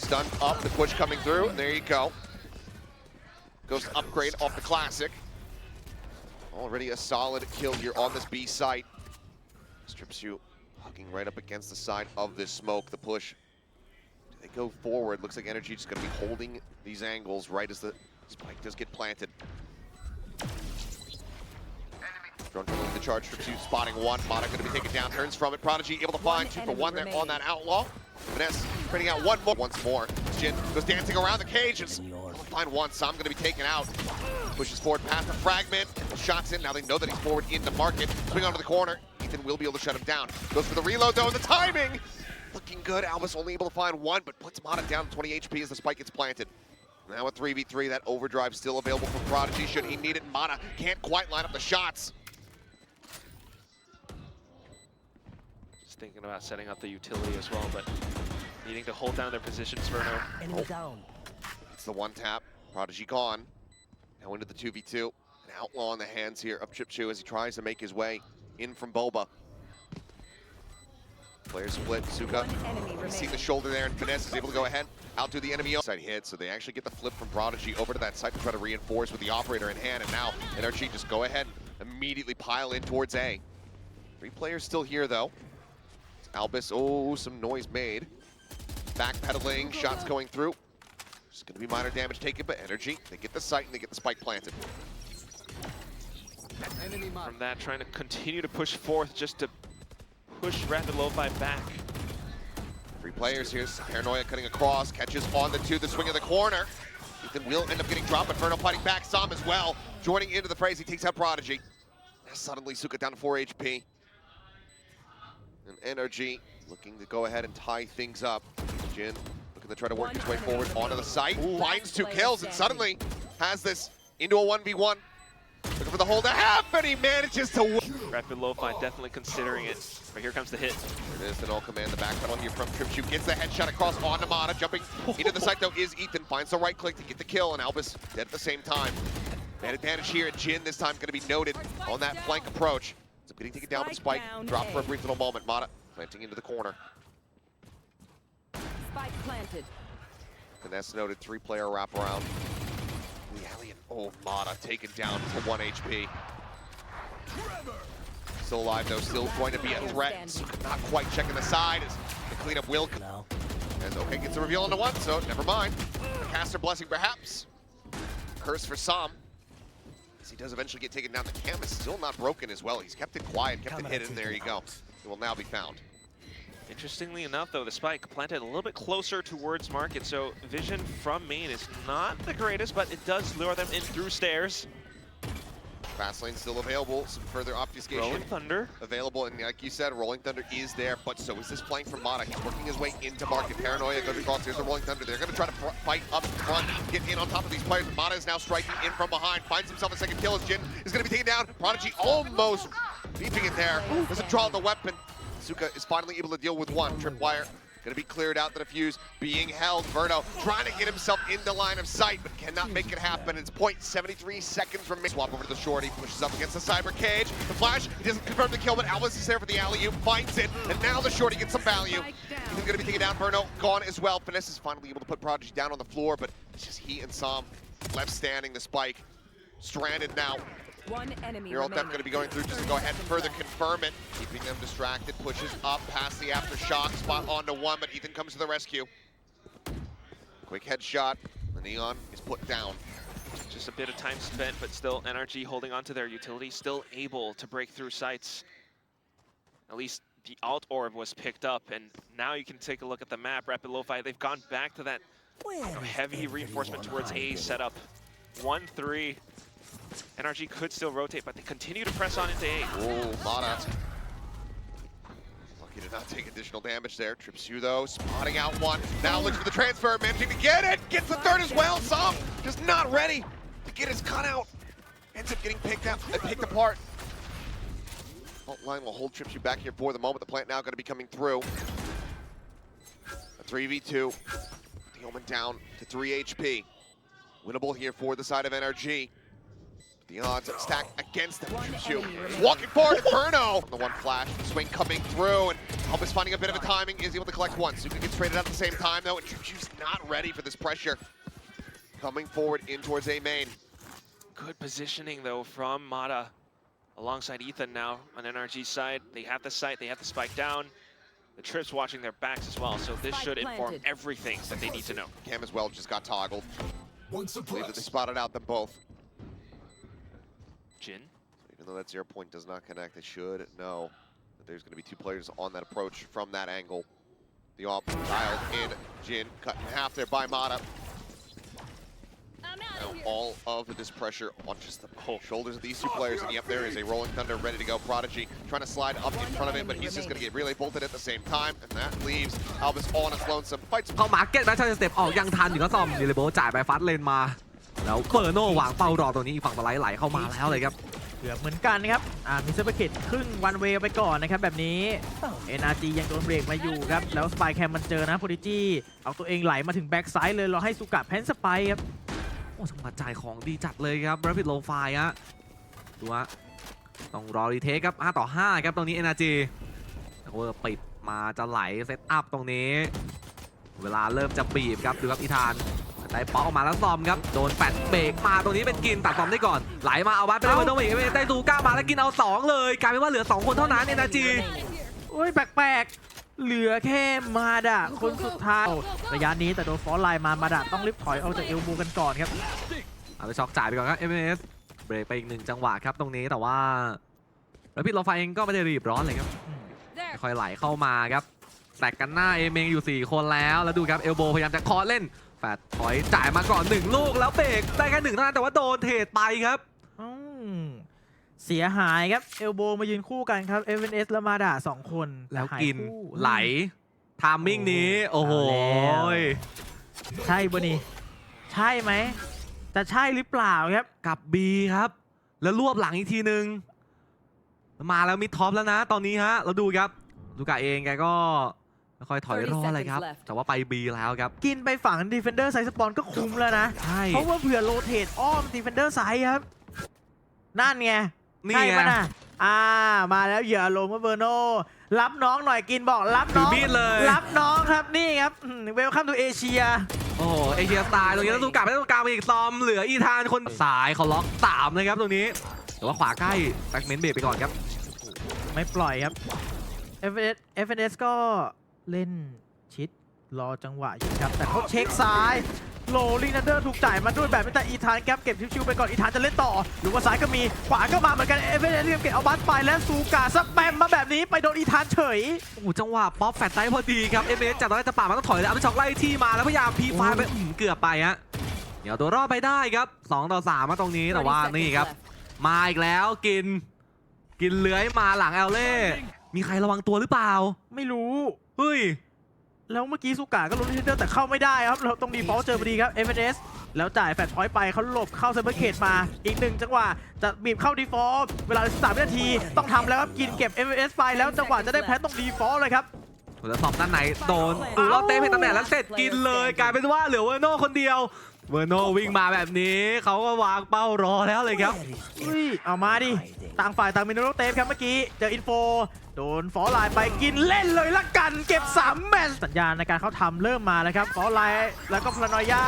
stunned up, the push coming through, and there you go. Goes to upgrade off the classic. Already a solid kill here on this B site. Strips you hugging right up against the side of this smoke. The push. Do they go forward? Looks like NRG just going to be holding these angles right as the spike does get planted. Drone leading the charge. Strips you spotting one. Mata going to be taken down. Turns from it. Prodigy able to find 2 for 1 there on that outlaw. Finesse printing out one more. Once more. Jin goes dancing around the cage and able to find one. Sam going to be taken out. Pushes forward past the fragment. Shots in. Now they know that he's forward into market. Swing onto the corner. Ethan will be able to shut him down. Goes for the reload though, and the timing! Looking good. Albus only able to find one, but puts Mata down to 20 HP as the spike gets planted. Now a 3v3. That overdrive still available for Prodigy should he need it. Mata can't quite line up the shots. Just thinking about setting up the utility as well, but needing to hold down their positions for now. Enemy down. It's the one tap. Prodigy gone. Now into the 2v2. An outlaw in the hands here of Tripchu as he tries to make his way in from Boba. Player split. Suka, you see the shoulder there, and Finesse is able to go ahead, outdo the enemy side hit, so they actually get the flip from Prodigy over to that side to try to reinforce with the operator in hand, and now NRG just go ahead and immediately pile in towards A. 3 players still here though. It's Albus, oh, some noise made. Backpedaling, shots going through. There's going to be minor damage taken, but NRG, they get the site and they get the spike planted. From that, trying to continue to push forth just to push RapidLofi back. 3 players here. Paranoia cutting across, catches on the 2, the swing of the corner. Ethan will end up getting dropped, but Inferno fighting back. Sam as well, joining into the fray. He takes out Prodigy. Now suddenly Suka down to 4 HP. And NRG looking to go ahead and tie things up. Jin looking to try to work his way forward onto the site. Finds 2 kills and suddenly has this into a 1v1. Looking for the hold to half, and he manages to win. RapidLofi definitely considering it, but here comes the hit. There it is, the null command, the backpedal here from Tripchu. Gets the headshot across onto Mata. Jumping into the site though is Ethan. Finds the right click to get the kill, and Albus dead at the same time. Man advantage here at Jin, this time going to be noted on that flank approach. So getting taken down with Spike. Drop for a brief little moment. Mata planting into the corner. Spike planted. Finesse noted, 3-player wraparound. The alien, oh, Mata taken down to 1 HP. Still alive though, still going to be a threat. So not quite checking the side as the cleanup will come. As OK gets a reveal into 1, so never mind. The caster blessing perhaps. Curse for Sam. As he does eventually get taken down, the cam is still not broken as well. He's kept it quiet, kept it hidden, there you go. It will now be found. Interestingly enough though, the spike planted a little bit closer towards market, so vision from main is not the greatest, but it does lure them in through stairs. Fast lane still available, some further obfuscation. Rolling Thunder. Available, and like you said, Rolling Thunder is there, but so is this flank from Mata. He's working his way into market. Paranoia goes across, here's the Rolling Thunder. They're going to try to fight up front, get in on top of these players. Mata is now striking in from behind, finds himself a second kill as Jin is going to be taken down. Prodigy almost beeping it there. Doesn't draw the weapon. Suka is finally able to deal with 1. Tripwire going to be cleared out, the defuse being held. Verno trying to get himself into line of sight, but cannot make it happen. It's 0.73 seconds remaining. Swap over to the shorty, pushes up against the cyber cage. The flash, he doesn't confirm the kill, but Albus is there for the alley-oop, finds it, and now the shorty gets some value. He's going to be taken down. Verno gone as well. Finesse is finally able to put Prodigy down on the floor, but it's just he and Sam left standing. The spike stranded now. 1 enemy Your ult depth going to be going through just to go ahead and further confirm it. Keeping them distracted, pushes up past the aftershock, spot onto 1, but Ethan comes to the rescue. Quick headshot, the Neon is put down. Just a bit of time spent, but still NRG holding on to their utility, still able to break through sites. At least the alt orb was picked up, and now you can take a look at the map. RapidLofi, they've gone back to that heavy reinforcement towards A setup. 1-3. NRG could still rotate, but they continue to press on into A. Oh, Mata. Lucky to not take additional damage there. Trips you though, spotting out 1. Now looks for the transfer, managing to get it. Gets the 3rd as well. Sam just not ready to get his cutout. Ends up getting picked apart. Fault line will hold Trips you back here for the moment. The plant now going to be coming through. A 3v2. The Omen down to 3 HP. Winnable here for the side of NRG. The odds stack against them. Walking forward, Inferno. The 1 flash, the swing coming through, and Albus finding a bit of a timing, is able to collect one. Suka gets traded out at the same time though, and Juju's not ready for this pressure. Coming forward in towards A main. Good positioning though from Mata alongside Ethan now on NRG's side. They have the sight, they have the spike down. The Trips watching their backs as well, so this should inform everything that they need to know. Cam as well just got toggled. I believe that they spotted out them both. Jin. So even though that 0 point does not connect, they should know that there's going to be 2 players on that approach from that angle. The off dialed in. Jin cut in half there by Mata. Now all of this pressure on just the shoulders of these 2 players, and yep, there is a Rolling Thunder ready to go. Prodigy trying to slide up in front of him, but he's just going to get relay bolted at the same time, and that leaves Albus all on his lonesome. Fights เข้ามาเก็ตแบ็คชันสเต็ปออกยังทันอยู่ก็ซ่อมดิเลโบจ่ายไปฟัดเลนมาแล้วเฟอร์โน่วางเป้ารอตรงนี้อีกฝั่งสไลด์ไหลเข้ามาแล้วเลยครับ เกือบเหมือนกันนะครับมีเซอร์เบเกตครึ่งวันเวย์ไปก่อนนะครับแบบนี้ NRG ยังโดนเบรกมาอยู่ครับแล้วสไปแคมมันเจอนะโพดิจี้เอาตัวเองไหลมาถึงแบ็กไซด์เลยรอให้สุกะแพนสไปครับ โอ้สมบัติจ่ายของดีจัดเลยครับ RapidLofi ฮะดูฮะต้องรอรีเทคครับ5 ต่อ 5ครับตรงนี้ NRG เวอร์ปิดมาจะไหลเซตอัพตรงนี้เวลาเริ่มจะบีบครับดูครับอีธานได้ป๊อกออกมาแล้วซอมครับโดนแฟดเบรกมาตรงนี้เป็นกินตัดซอมได้ก่อนไหลมาเอาวัดไปเลยโดนอีกได้ดูก้ามาแล้วกินเอา2เลยกลายเป็นว่าเหลือ2คนเท่านั้น NRG โอ้ยแปลกๆเหลือแค่มาดะคนสุดท้ายระยะนี้แต่โดนฟอสไลน์มาดะต้องรีบถอยออกจากเอลบูกันก่อนครับเอาไปช็อกจ่ายไปก่อนครับ MS เบรกไปอีก1จังหวะครับตรงนี้แต่ว่าRapidLofiเองก็ไม่ได้รีบร้อนเลยครับค่อยไหลเข้ามาครับแตกกันหน้าเอเมงอยู่4คนแล้วดูครับเอลโบพยายามจะคอเล่นแฟดถอยจ่ายมาก่อน1ลูกแล้วเบรกได้แค่1เท่านั้นแต่ว่าโดนเทรดไปครับเสียหายครับเอลโบมายืนคู่กันครับ FNS และมาดะ2คนแล้วกินไหลทามมิ่งนี้โอ้โหใช่บ่นี่ใช่ไหมจะใช่หรือเปล่าครับกับ B ครับแล้วรวบหลังอีกทีนึงมาแล้วมิดท็อปแล้วนะตอนนี้ฮะเราดูครับดูกะเองแกก็ไม่ค่อยถอยรอเลยครับแต่ว่าไป B แล้วครับกินไปฝั่ง Defender ไซส์สปอนก็คุ้มแล้วนะเพราะว่าเผื่อโรเทตอ้อม Defender ไซส์ครับนั่นไงใช่ปะนะมาแล้วเหยื่อลงมาเบอร์โนรับน้องหน่อยกินบอกรับน้องรับน้องครับนี่ครับเวลคัมทูเอเชียโอ้โหเอเชียสไตล์ตรงนี้แล้วตูกลับไปตรงกลางอีกซอมเหลืออีธานคนสายเขาล็อก3เลยครับตรงนี้แต่ว่าขวาใกล้แบ็กเมนเบรกไปก่อนครับไม่ปล่อยครับ FNS ก็เล่นชิดรอจังหวะอยู่ครับแต่เขาเช็คซ้ายโลลิงนันเดอร์ถูกจ่ายมาด้วยแบบนี้แต่อีธานแก๊ปเก็บชิวๆไปก่อนอีธานจะเล่นต่อหรือว่าซ้ายก็มีขวาก็มาเหมือนกันFNS เรียมเก็บเอาบัสไปและซูกาสแปมมาแบบนี้ไปโดนอีธานเฉยโอ้โหจังหวะป๊อปแฟตได้พอดีครับFNS จากตอนแรกจะป่ามันต้องถอยแล้วเอาไปช็อกไล่ที่มาแล้วพยายามพีไฟไปเกือบไปฮะเดี๋ยวตัวรอดไปได้ครับ2 ต่อ 3มาตรงนี้แต่ว่านี่ครับมาอีกแล้วกินเลื้อยมาหลังแอลเล่มีใครระวังตัวหรือเปล่าไม่รู้เฮ้ยแล้วเมื่อกี้สุกะก็ลุ้นเดินแต่เข้าไม่ได้ครับเราต้องดีฟอลต์เจอพอดีครับ FNS แล้วจ่ายแฟลชพอยต์ไปเขาหลบเข้าเซอร์เบอร์เขตมาอีก1จังหวะจะบีบเข้าดีฟอลต์เวลา13 วินาทีต้องทำแล้วครับกินเก็บ FNS ไปแล้วจังหวะจะได้แพ้ต้องดีฟอลต์เลยครับแล้วสอบด้านไหนโดนเราเตะเพชรตำแหน่งแล้วเสร็จกินเลยกลายเป็นว่าเหลือเวอร์โน่คนเดียวเวอร์โน่วิ่งมาแบบนี้เขาก็วางเป้ารอแล้วเลยครับเอามาดิต่างฝ่ายต่างมีโนโรเตฟครับเมื่อกี้เจออินโฟโดนฟอลไลน์ไปกินเล่นเลยละกันเก็บ3 แมตช์สัญญาณในการเข้าทำเริ่มมาแล้วครับฟอลไลน์แล้วก็พลานอยา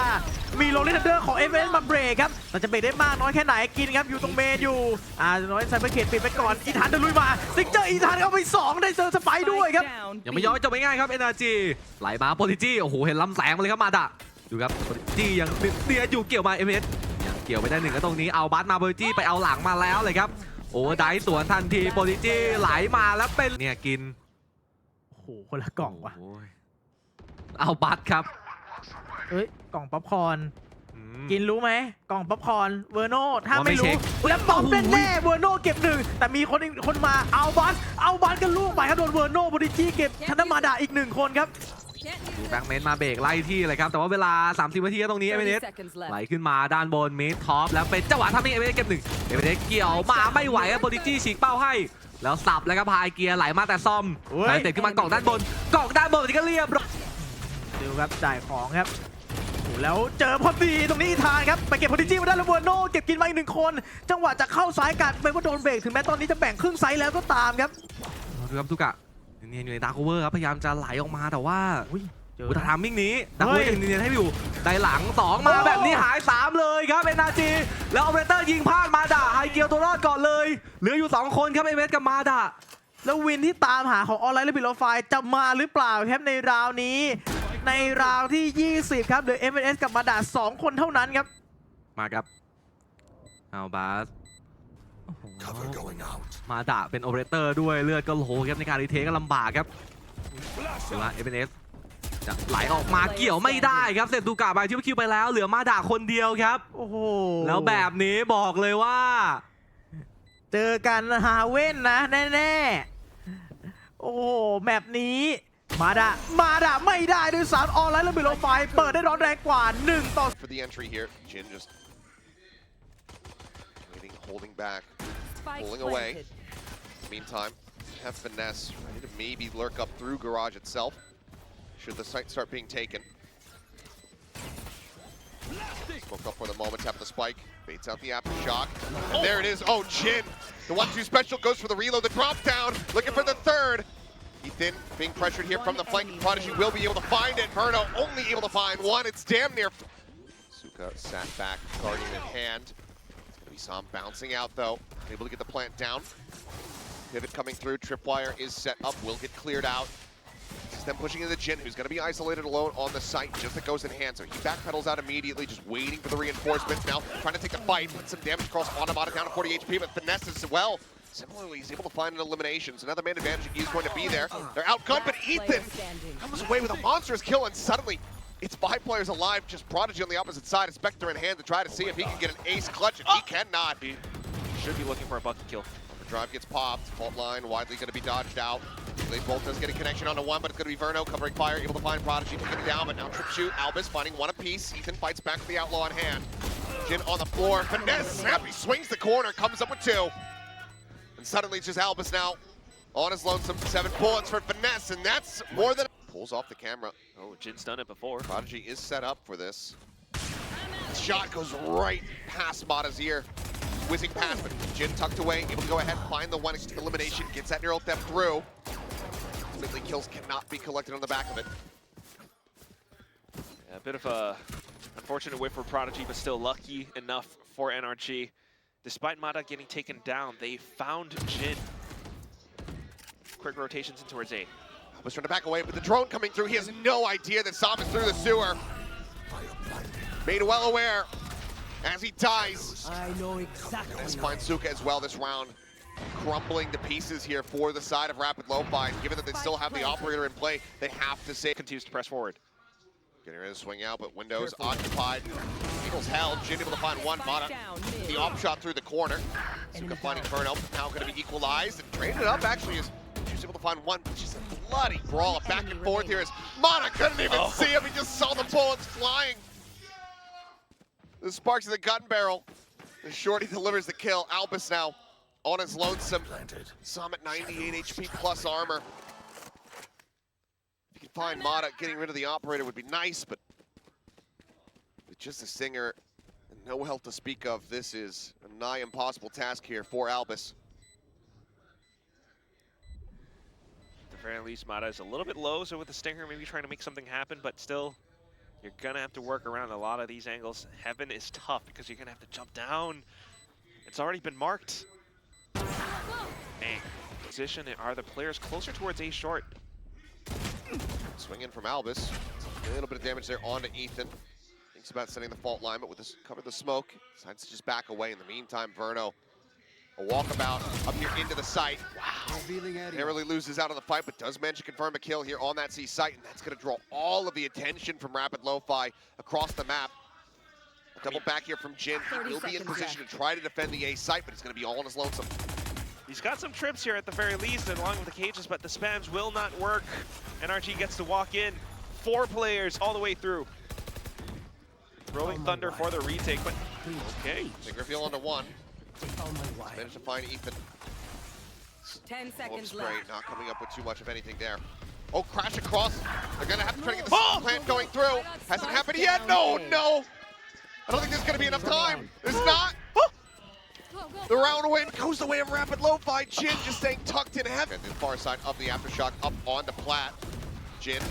มีโรลินเดอร์ของเอเวนมาเบรกครับแต่จะเบรกได้มากน้อยแค่ไหนกินครับอยู่ตรงเมนอยู่น้อยไซเบอร์เขตปิดไปก่อนอีธานเดินลุยมาซิกเจอร์อีธานเอาไป2ได้เจอสไปด้วยครับยังไม่ย้อยจบง่ายครับ NRG ไหลมาโพลิจี้โอ้โหเห็นลำแสงมาเลยครับมาดะดูครับโพลิจี้ยังเดียอยู่เกี่ยวมา MS ยังเกี่ยวไปได้1ก็ตรงนี้เอาบัสมาโพลิจี้ไปเอาหลังมาแล้วเลยครับโอ้ได้สวนทันทีโพลิจี้ไหลมาแล้วเป็นเนี่ยกินโอ้โหคนละกล่องว่ะเอาบัตครับกล่องป๊อปคอร์นกินรู้ไหมกล่องป๊อปคอร์นเวอร์โน่ถ้าไม่รู้แล้วป๊อปแน่เวอร์โน่เก็บ1แต่มีคนมาเอาบัสกันลูกไปครับโดนเวอร์โน่โพลิจี้เก็บชนะมาดาอีก1คนครับดูแบ็กเมนมาเบรกไล่ที่เลยครับแต่ว่าเวลา30 นาทีตรงนี้เอเมเนสไหลขึ้นมาด้านบนมิดท็อปแล้วเป็นจังหวะทำให้เอเมเนสเก็บ1เอเมเนสเกี่ยวมาไม่ไหวครับโพลิจี้ฉีกเป้าให้แล้วสับแล้วก็พายเกียร์ไหลมาแต่ซ่อมไหลเตะขึ้นมากล่องด้านบนนี่ก็เรียบดูครับจ่ายของครับแล้วเจอพอดีตรงนี้ทานครับไปเก็บโพลิจี้มาได้แล้วเวอร์โน่เก็บกินมาอีก1คนจังหวะจะเข้าซ้ายกัดไปว่าโดนเบรกถึงแม้ตอนนี้จะแบ่งครึ่งไซส์แล้วก็ตามครับดูครับทุกะ เนียนอยู่ในดาร์คโอเวอร์ครับพยายามจะไหลออกมาแต่ว่า อุ้ยเจอ อุทามิ่งนี้ดาร์คโอ เฮ้ เวอย ร์ยังเนียนให้อยู่ได้หลัง 2 มา โอ้ แบบนี้หาย 3 เลยครับ NRG แล้วออเปอเรเตอร์ยิงพลาดมาดะไฮเกียวตัวรอดก่อนเลย เหลืออยู่ 2 คนครับเอเมสกับมาดะ แล้ววินที่ตามหาของออนไลน์และบิลโลไฟจะมาหรือเปล่าครับในราวนี้ ในราวที่ 20 ครับโดย MLS กับมาดา2 คนเท่านั้นครับ มาครับเอาบาสมาดะเป็นโอเปอเรเตอร์ด้วยเลือดก็โลครับในการรีเทคก็ลำบากครับดูว่า FNS จะไหลออกมาเกี่ยวไม่ได้ครับเซนตูกะไปที่คิวไปแล้วเหลือมาดะคนเดียวครับ โอ้โห แล้วแบบนี้บอกเลยว่า เจอกันฮาเว่นนะแน่ๆ โอ้โหแบบนี้มาดะไม่ได้ด้วยซ้ำออนไลน์และบิลโลไฟเปิดได้ร้อนแรงกว่า1 ต่อ For the entry here, Jin just waiting, holding back, Spike pulling away. planted. Meantime, have Finesse ready to maybe lurk up through Garage itself. Should the site start being taken. Smoke up for the moment, tapping the spike, baits out the aftershock. And there it is. Oh, Jin! The 1-2 special goes for the reload, the drop down, looking for the third. Ethan being pressured here from the flank. Prodigy will be able to find it. Verno only able to find one. It's damn near. Suka sat back, guardian in hand. It's gonna be Sam bouncing out though. Able to get the plant down. Pivot coming through. Tripwire is set up. Will get cleared out. This is them pushing into the Jin, who's gonna be isolated alone on the site. Just it goes in hand, so he backpedals out immediately, just waiting for the reinforcements. Now trying to take the fight, put some damage across Automatic down to 40 HP, but Finesse as well. Similarly, he's able to find an elimination, so another man advantage is going to be there. They're outgunned, but Ethan comes away with a monstrous kill, and suddenly it's 5 players alive, just Prodigy on the opposite side, a Spectre in hand to try to see if he can get an ace clutch, and he cannot. He should be looking for a bucket kill. Drive gets popped, fault line widely going to be dodged out. They both does get a connection onto one, but it's going to be Verno covering fire, able to find Prodigy, taking it down, but now trip shoot, Albus finding one apiece. Ethan fights back with the Outlaw in hand. Jin on the floor, Finesse, snappy, swings the corner, comes up with 2. And suddenly it's just Albus now on his lonesome. 7 bullets for Finesse, and that's more than... Pulls off the camera. Oh, Jin's done it before. Prodigy is set up for this. The shot goes right past Mata's ear. Whizzing past, but Jin tucked away, able to go ahead and find the one elimination, gets that neural theft through. Ultimately, kills cannot be collected on the back of it. Yeah, a bit of a unfortunate whiff for Prodigy, but still lucky enough for NRG. Despite Mata getting taken down, they found Jin. Quick rotations in towards A. Was trying to back away, but the drone coming through, he has no idea that Sam is through the sewer. Made well aware as he dies. I know exactly. Let's find Suka as well this round. Crumbling to pieces here for the side of RapidLofi. Given that they still have the operator in play, they have to save. Continues to press forward. Getting ready to swing out, but windows occupied. Eagles held. Jin able to find one. Mata, the off shot through the corner. Suka finding Verno. Now going to be equalized and traded up. Actually, is she's able to find one, but she's a bloody brawl back and forth here. As Mata couldn't even see him. He just saw the bullets flying. The sparks of the gun barrel. And Shorty delivers the kill. Albus now on his lonesome. Sam at 98 HP plus armor. If you could find Mata, getting rid of the operator would be nice, but with just a Stinger and no health to speak of, this is a nigh impossible task here for Albus. At the very least, Mata is a little bit low, so with the Stinger, maybe trying to make something happen, but still, you're gonna have to work around a lot of these angles. Heaven is tough because you're gonna have to jump down. It's already been marked. Hey, position, are the players closer towards A short? Swing in from Albus. A little bit of damage there onto Ethan. Thinks about setting the fault line, but with this cover the smoke, decides to just back away. In the meantime, Verno, a walkabout up here into the site. Wow. Narrowly loses out of the fight, but does manage to confirm a kill here on that C site, and that's going to draw all of the attention from RapidLofi across the map. A double back here from Jin. He will be in position to try to defend the A site, but it's going to be all on his lonesome. He's got some trips here at the very least, along with the cages, but the spams will not work. NRG gets to walk in. 4 players all the way through. Rolling Thunder for the retake, but okay. Fingerfeel onto one. Managed to find Ethan. 10 seconds Spray left. not coming up with too much of anything there. Oh, crash across. They're going to have to try to get the plant going through. Hasn't happened yet. No, no. I don't think there's going to be enough time. There's not. The round win goes the way of RapidLofi. Jin just staying tucked in heaven. The far side of the Aftershock up on the plat. Jin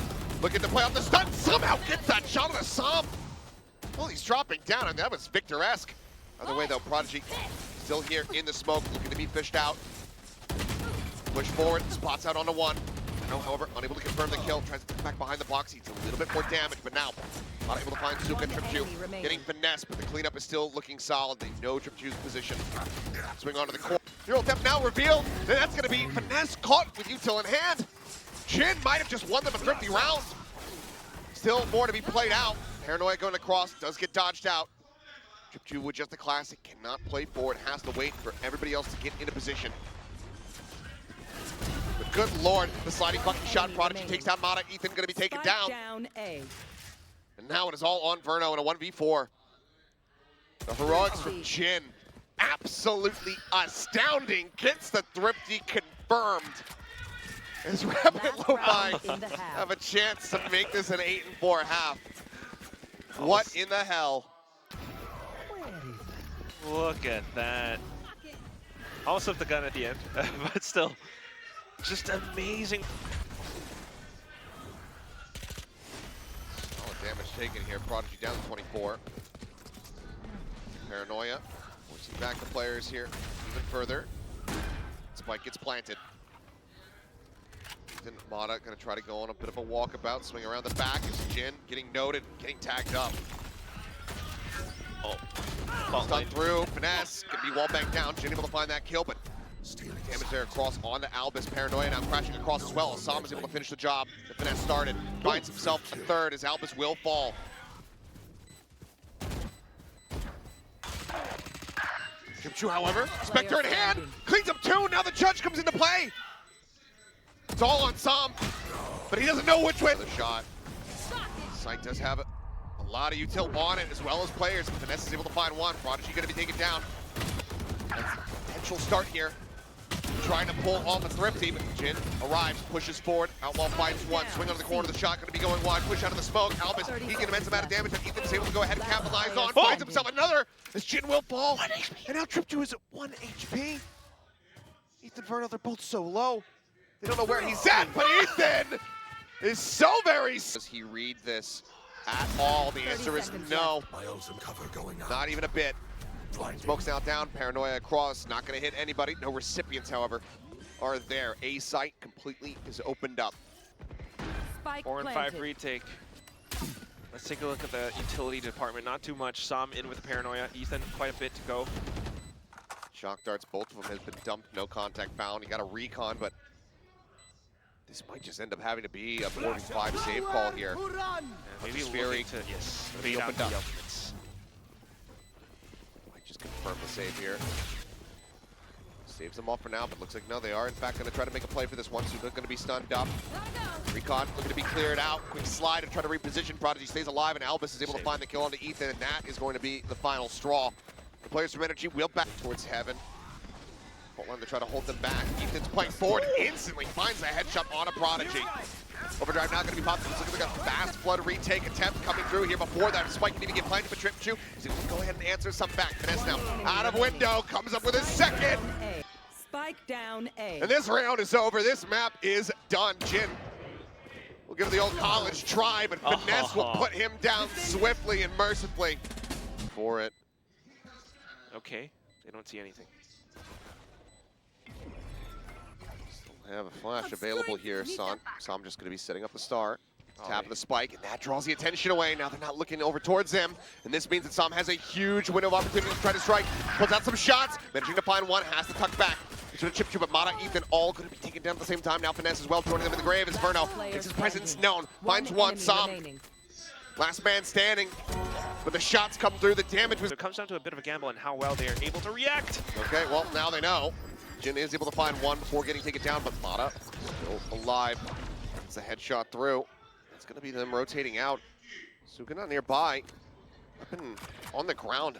looking to play off the stun. Somehow gets that shot on the Som. Well, he's dropping down, and that was Victor-esque. Other way though, Prodigy still here in the smoke, looking to be fished out. Push forward, spots out onto one. No, however, unable to confirm the kill. Tries to get back behind the box. He's a little bit more damage, but now not able to find Zook and Trip2. Getting finesse, but the cleanup is still looking solid. They know Trip2's position. Swing onto the core. Neural depth now revealed. And that's going to be finesse caught with util in hand. Jin might have just won them a thrifty round. Still more to be played out. Paranoia going across, does get dodged out. Trip2 with just a classic, cannot play forward, has to wait for everybody else to get into position. But good lord, the sliding fucking shot. Prodigy takes down Mata. Ethan going to be taken down. And now it is all on Verno in a 1v4. The heroics from Jin, absolutely astounding. Gets the thrifty confirmed. As RapidLofi have a chance to make this an 8-4 half. What in the hell? Look at that. Almost left the gun at the end, but still, just amazing. Solid damage taken here. Prodigy down to 24. Paranoia forcing back the players here even further. Spike gets planted. Then Mata gonna try to go on a bit of a walkabout, swing around the back. It's Jin getting noted, getting tagged up. Stun through, finesse, gonna be wall banged down. Jin able to find that kill, but damage there across onto Albus. Paranoia now crashing across as well. Assam is able to finish the job. The finesse started, finds himself a third as Albus will fall. Trip2, however, Spectre in hand, cleans up two. Now the judge comes into play. It's all on Som, but he doesn't know which way. The shot. Sight does have a lot of util on it, as well as players. Finesse is able to find one. Prodigy going to be taken down. That's a potential start here. Trying to pull off a thrifty, but Jin arrives, pushes forward. Outlaw finds one. Swing under the corner of the shot, going to be going wide. Push out of the smoke. Albus, he can immense amount of damage that Ethan is able to go ahead and capitalize on. Finds himself another, as Jin will fall. And now Trip2 is at 1 HP. Ethan Verno, they're both so low. They don't know where he's at, but Ethan is so very... Does he read this at all? The answer is no. Not even a bit. Smoke's now down, Paranoia across, not gonna hit anybody. No recipients, however, are there. A site completely is opened up. 4 and 5 retake. Let's take a look at the utility department. Not too much. Som in with the Paranoia. Ethan, quite a bit to go. Shock darts, both of them has been dumped. No contact found. He got a recon, but this might just end up having to be a 4v5 save call here. Maybe Fury to, yes, be bait out opened the up. ultimates. Might just confirm the save here. Saves them off for now, but looks like no, they are in fact going to try to make a play for this one. Suga going to be stunned up. Recon looking to be cleared out. Quick slide and try to reposition. Prodigy stays alive, and Albus is able to find the kill onto Ethan, and that is going to be the final straw. The players from NRG wheel back towards heaven. Line to try to hold them back. Ethan's playing forward and instantly finds a headshot on a Prodigy. Overdrive not going to be possible. Looks like a fast flood retake attempt coming through here before that. Spike can even get planted, but Trip2 is able to go ahead and answer some back. Finesse now out of window, comes up with a second. Spike down A. And this round is over. This map is done. Jin will give it the old college try, but Finesse will put him down swiftly and mercifully for it. Okay, they don't see anything. Have a flash available here, Som. Som just going to be setting up the star. Tap of the spike, and that draws the attention away. Now they're not looking over towards him, and this means that Som has a huge window of opportunity to try to strike. Pulls out some shots, managing to find one, has to tuck back. He's going to chip to, but Mata, Ethan, all going to be taken down at the same time. Now Finesse as well, joining them in the grave as Verno makes his presence known. Finds one, Som. Last man standing, but the shots come through, the damage was... So it comes down to a bit of a gamble and how well they are able to react. Okay, well, now they know. Jin is able to find one before getting taken down, but Mata still alive. It's a headshot through. It's going to be them rotating out. Suga not nearby. Weapon on the ground.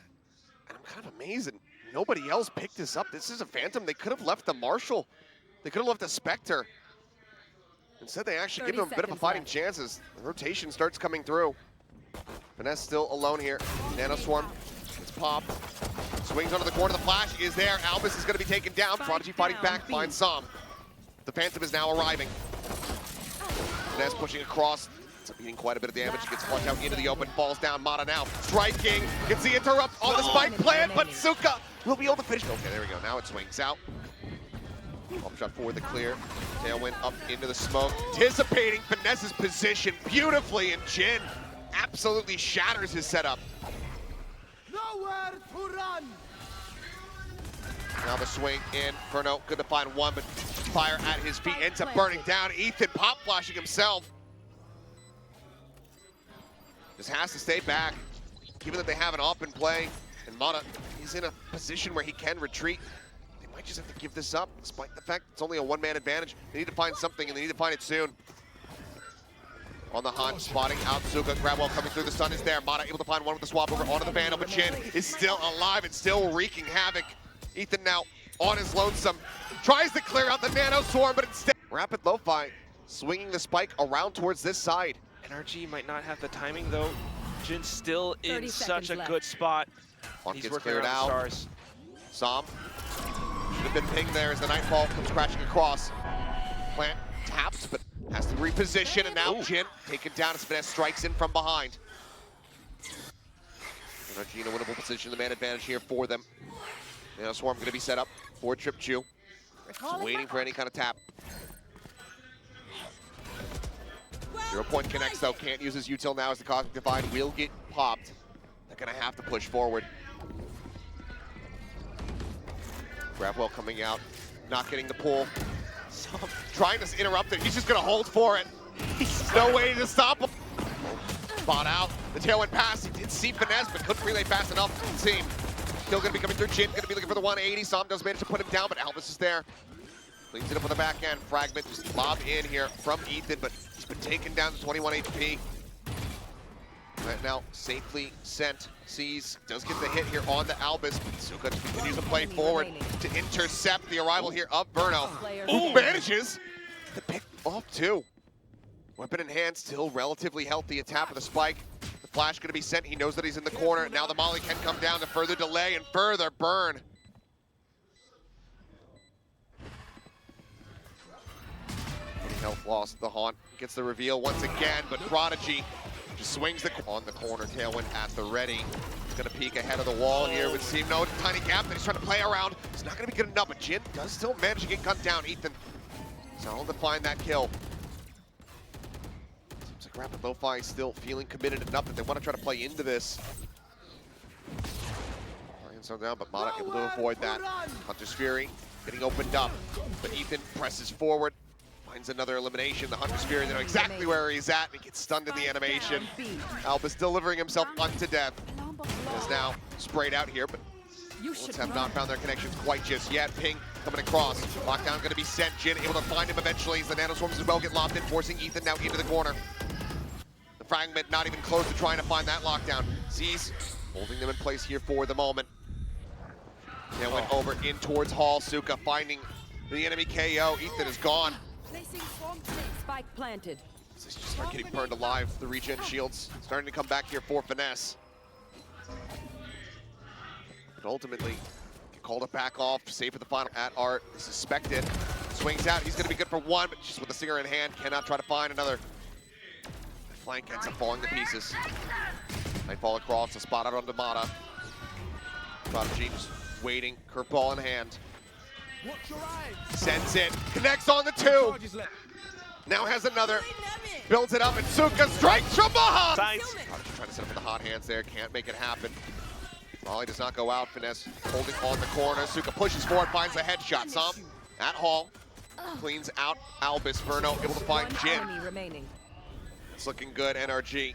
And I'm kind of amazed that nobody else picked this up. This is a Phantom. They could have left the Marshal. They could have left the Spectre. Instead, they actually give them a bit of a fighting chance as the rotation starts coming through. Finesse still alone here. Nano Swarm. It's popped. Swings onto the corner, the flash is there. Albus is going to be taken down. Prodigy fighting back, finds Som. The Phantom is now arriving. Ness pushing across, eating quite a bit of damage. He gets flushed out into the open, falls down. Mata now striking, gets the interrupt on the spike plan, but Suka will be able to finish. Okay, there we go. Now it swings out. Up shot for the clear. Tailwind up into the smoke. Anticipating Finesse's position beautifully, and Jin absolutely shatters his setup. Nowhere to run. Now the swing in. Ferno good to find one, but fire at his feet ends up burning down. Ethan pop flashing himself. Just has to stay back, given that they have an off in play. And Mata, he's in a position where he can retreat. They might just have to give this up, despite the fact it's only a one-man advantage. They need to find something, and they need to find it soon. On the hunt, spotting out Suka. Grabwell coming through, the sun is there. Mata able to find one with the swap over onto the Vandal, but Jin is still alive and still wreaking havoc. Ethan now on his lonesome. Tries to clear out the Nano Swarm, but instead, RapidLofi swinging the spike around towards this side. NRG might not have the timing though. Jin's still in 30 such a seconds good spot. Hawk He's gets working cleared around the out. stars. Som should have been pinged there as the Nightfall comes crashing across. Plant taps, but has to reposition, and now Jin taken down as Finesse strikes in from behind. NRG in a winnable position, the man advantage here for them. Now Swarm going to be set up for Trip Chew. Just waiting for any kind of tap. 0 point connects though, can't use his util now as the Cosmic Divide will get popped. They're gonna have to push forward. Grabwell coming out, not getting the pull. Trying to interrupt it, he's just gonna hold for it. There's no way to stop him. Spot out, the tailwind pass, he did see Finesse, but couldn't relay fast enough, it seemed. Still gonna be coming through, Jin gonna be looking for the 180. Som does manage to put him down, but Albus is there. Cleans it up on the back end. Fragment just lobbed in here from Ethan, but he's been taken down to 21 HP. Right now, safely sent. Sees, does get the hit here on the Albus. Suka continues to play forward to intercept the arrival here of Verno, who manages to pick off two. Weapon in hand, still relatively healthy. A tap of the spike. The flash going to be sent. He knows that he's in the corner. Now the molly can come down to further delay and further burn. Health lost, the Haunt gets the reveal once again, but Prodigy just swings on the corner, Tailwind at the ready. He's gonna peek ahead of the wall here, would seem no tiny gap that he's trying to play around. It's not gonna be good enough, but Jin does still manage to get gunned down. Ethan, solid to find that kill. Seems like RapidLofi still feeling committed enough that they want to try to play into this. Some down, but Mata able to avoid that. Hunter's Fury getting opened up, but Ethan presses forward. Finds another elimination. The Hunter's Fury, they know exactly where he's at, and he gets stunned in the animation. Albus delivering himself unto death. Is now sprayed out here, but Bullets have not found their connections quite just yet. Ping coming across. Lockdown going to be sent. Jin able to find him eventually as the Nanoswarms as well get lobbed in, forcing Ethan now into the corner. The Fragment not even close to trying to find that lockdown. Z's holding them in place here for the moment. Now went over in towards Hall. Suka finding the enemy KO. Ethan is gone. Placing swarm spike planted. They just start getting burned alive. The regen shields starting to come back here for Finesse. But ultimately, called it back off, save for the final at Art. Suspected. Swings out, he's gonna be good for one, but just with the Singer in hand, cannot try to find another. The flank ends up falling to pieces. Nightfall across, a spot out on Mata. Prodigy just waiting, curveball in hand. Sends it, connects on the two. Now has another, builds it up, and Suka strikes from behind. Prodigy trying to set up with the hot hands there, can't make it happen. Molly does not go out, Finesse holding on the corner. Suka pushes forward, finds a headshot. Som at Hall, cleans out Albus. Verno able to find Jin. It's looking good, NRG.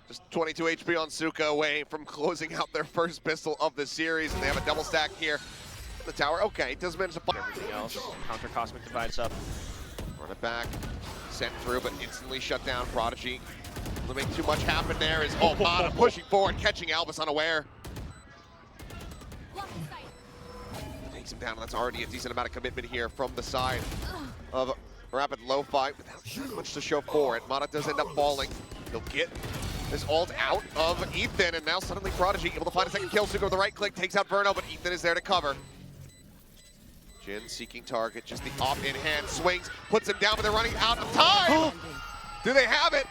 Just 22 HP on Suka away from closing out their first pistol of the series, and they have a double stack here. The tower, okay, does manage to find everything else. Counter Cosmic Divides up. Run it back, sent through, but instantly shut down. Prodigy. To make too much happen there is Mata pushing forward, catching Albus unaware. Takes him down, and that's already a decent amount of commitment here from the side of RapidLofi without much to show for it. Mata does end up falling. He'll get this ult out of Ethan, and now suddenly Prodigy able to find a second kill. Sugo with the right click takes out Verno, but Ethan is there to cover. Jin seeking target, just the op in hand, swings, puts him down, but they're running out of time! Do they have it?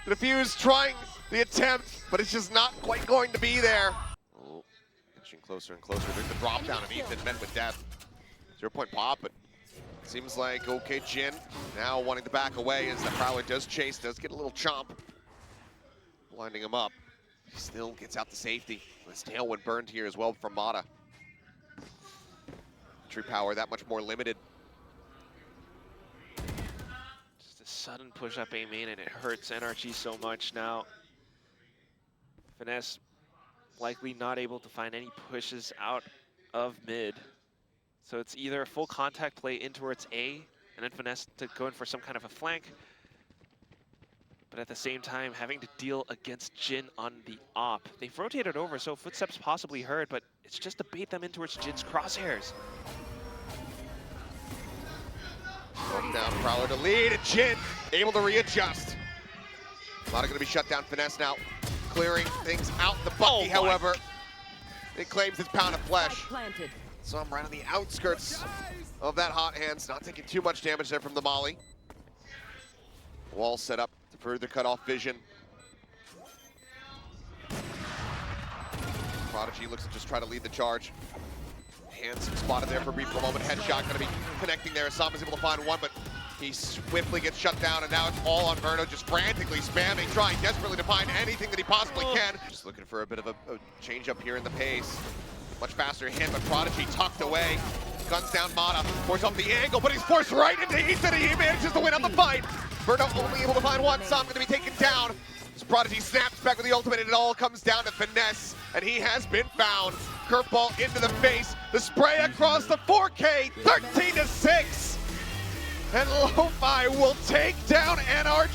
The Diffuse trying the attempt, but it's just not quite going to be there. Oh, inching closer and closer. There's the drop down, and Ethan met with death. 0-point pop, but seems like okay, Jin now wanting to back away as the Prowler does chase, does get a little chomp. Blinding him up. He still gets out to safety. This tailwind burned here as well from Mata. Entry power that much more limited. Just a sudden push up A main, and it hurts NRG so much now. Finesse likely not able to find any pushes out of mid. So it's either a full contact play in towards A, and then Finesse to go in for some kind of a flank. But at the same time, having to deal against Jin on the op. They've rotated over, so footsteps possibly heard, but it's just to bait them in towards Jin's crosshairs. Down Prowler to lead, and Jin able to readjust. Mata gonna be shut down. Finesse now clearing things out. The Bucky, however, it claims it's pound of flesh. Planted. So I'm right on the outskirts of that hot hands, not taking too much damage there from the molly. Wall set up to further cut off vision. Prodigy looks to just try to lead the charge. Hands spotted there for a brief moment. Headshot gonna be connecting there. Asama's able to find one, but he swiftly gets shut down, and now it's all on Verno, just frantically spamming, trying desperately to find anything that he possibly can. Just looking for a bit of a change up here in the pace. Much faster hit, but Prodigy tucked away. Guns down Mata, forced off the angle, but he's forced right into Ethan, and he manages to win on the fight. Verno only able to find one, Sam gonna be taken down. As Prodigy snaps back with the ultimate, and it all comes down to Finesse, and he has been found. Curveball into the face, the spray across the 4K, 13-6. And Lo-Fi will take down NRG.